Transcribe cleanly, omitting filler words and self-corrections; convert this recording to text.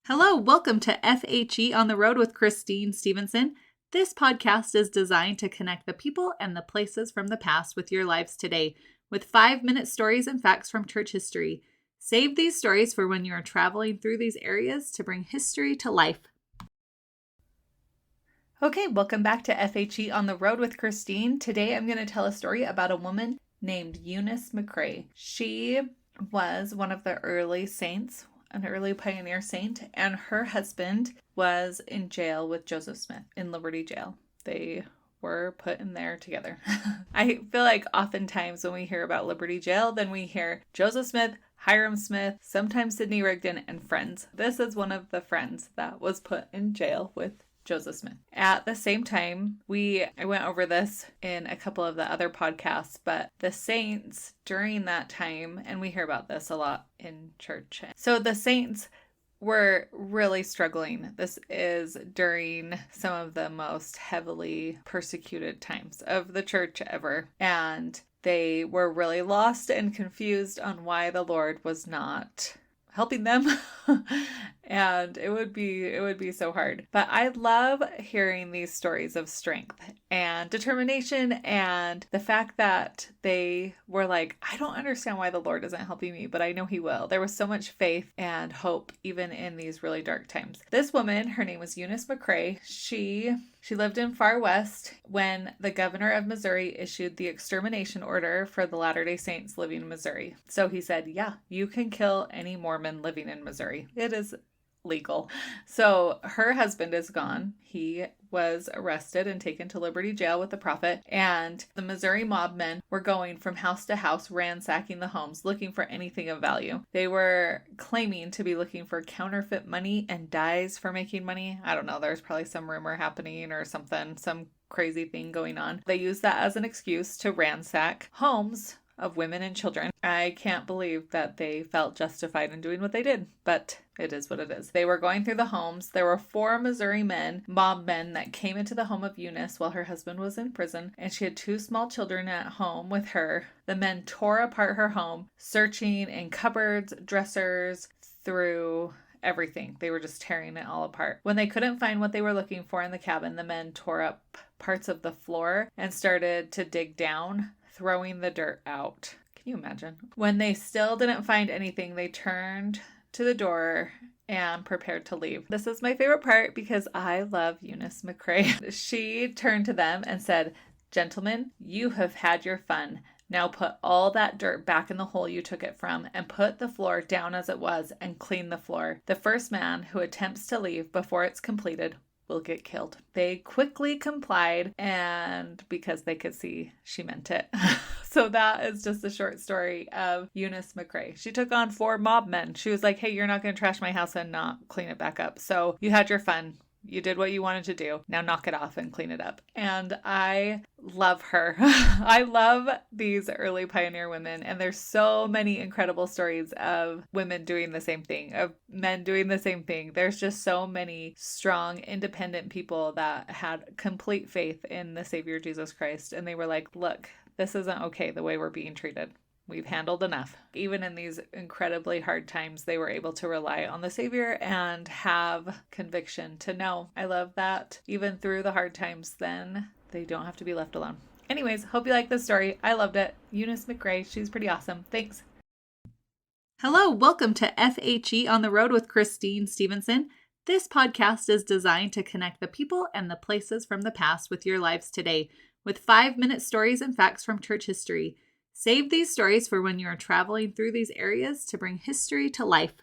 Hello, welcome to FHE on the Road with Christine Stevenson. This podcast is designed to connect the people and the places from the past with your lives today, with 5-minute stories and facts from church history. Save these stories for when you are traveling through these areas to bring history to life. Okay, welcome back to FHE on the Road with Christine. Today I'm going to tell a story about a woman named Eunice McRae. She was one of the early saints, an early pioneer saint, and her husband was in jail with Joseph Smith in Liberty Jail. They were put in there together. I feel like oftentimes when we hear about Liberty Jail, then we hear Joseph Smith, Hiram Smith, sometimes Sidney Rigdon, and friends. This is one of the friends that was put in jail with Joseph Smith. At the same time, I went over this in a couple of the other podcasts, but the saints during that time, and we hear about this a lot in church. So the saints were really struggling. This is during some of the most heavily persecuted times of the church ever. And they were really lost and confused on why the Lord was not helping them. And it would be so hard. But I love hearing these stories of strength and determination and the fact that they were like, I don't understand why the Lord isn't helping me, but I know he will. There was so much faith and hope even in these really dark times. This woman, her name was Eunice McRae. She lived in Far West when the governor of Missouri issued the extermination order for the Latter-day Saints living in Missouri. So he said, yeah, you can kill any Mormon living in Missouri. It is legal. So her husband is gone. He was arrested and taken to Liberty Jail with the prophet, and the Missouri mob men were going from house to house, ransacking the homes, looking for anything of value. They were claiming to be looking for counterfeit money and dyes for making money. I don't know. There's probably some rumor happening or something, some crazy thing going on. They used that as an excuse to ransack homes of women and children. I can't believe that they felt justified in doing what they did, but it is what it is. They were going through the homes. There were 4 Missouri mob men that came into the home of Eunice while her husband was in prison, and she had 2 small children at home with her. The men tore apart her home, searching in cupboards, dressers, through everything. They were just tearing it all apart. When they couldn't find what they were looking for in the cabin, the men tore up parts of the floor and started to dig down, throwing the dirt out. Can you imagine? When they still didn't find anything, they turned to the door and prepared to leave. This is my favorite part because I love Eunice McRae. She turned to them and said, "Gentlemen, you have had your fun. Now put all that dirt back in the hole you took it from and put the floor down as it was and clean the floor. The first man who attempts to leave before it's completed will get killed." They quickly complied, and because they could see she meant it. So that is just a short story of Eunice McRae. She took on 4 mob men. She was like, hey, you're not going to trash my house and not clean it back up. So you had your fun. You did what you wanted to do. Now knock it off and clean it up. And I love her. I love these early pioneer women. And there's so many incredible stories of women doing the same thing, of men doing the same thing. There's just so many strong, independent people that had complete faith in the Savior Jesus Christ. And they were like, look, this isn't okay the way we're being treated. We've handled enough. Even in these incredibly hard times, they were able to rely on the Savior and have conviction to know. I love that even through the hard times, then they don't have to be left alone. Anyways, hope you like this story. I loved it. Eunice McRae, she's pretty awesome. Thanks. Hello, welcome to FHE on the Road with Christine Stevenson. This podcast is designed to connect the people and the places from the past with your lives today, with 5-minute stories and facts from church history. Save these stories for when you are traveling through these areas to bring history to life.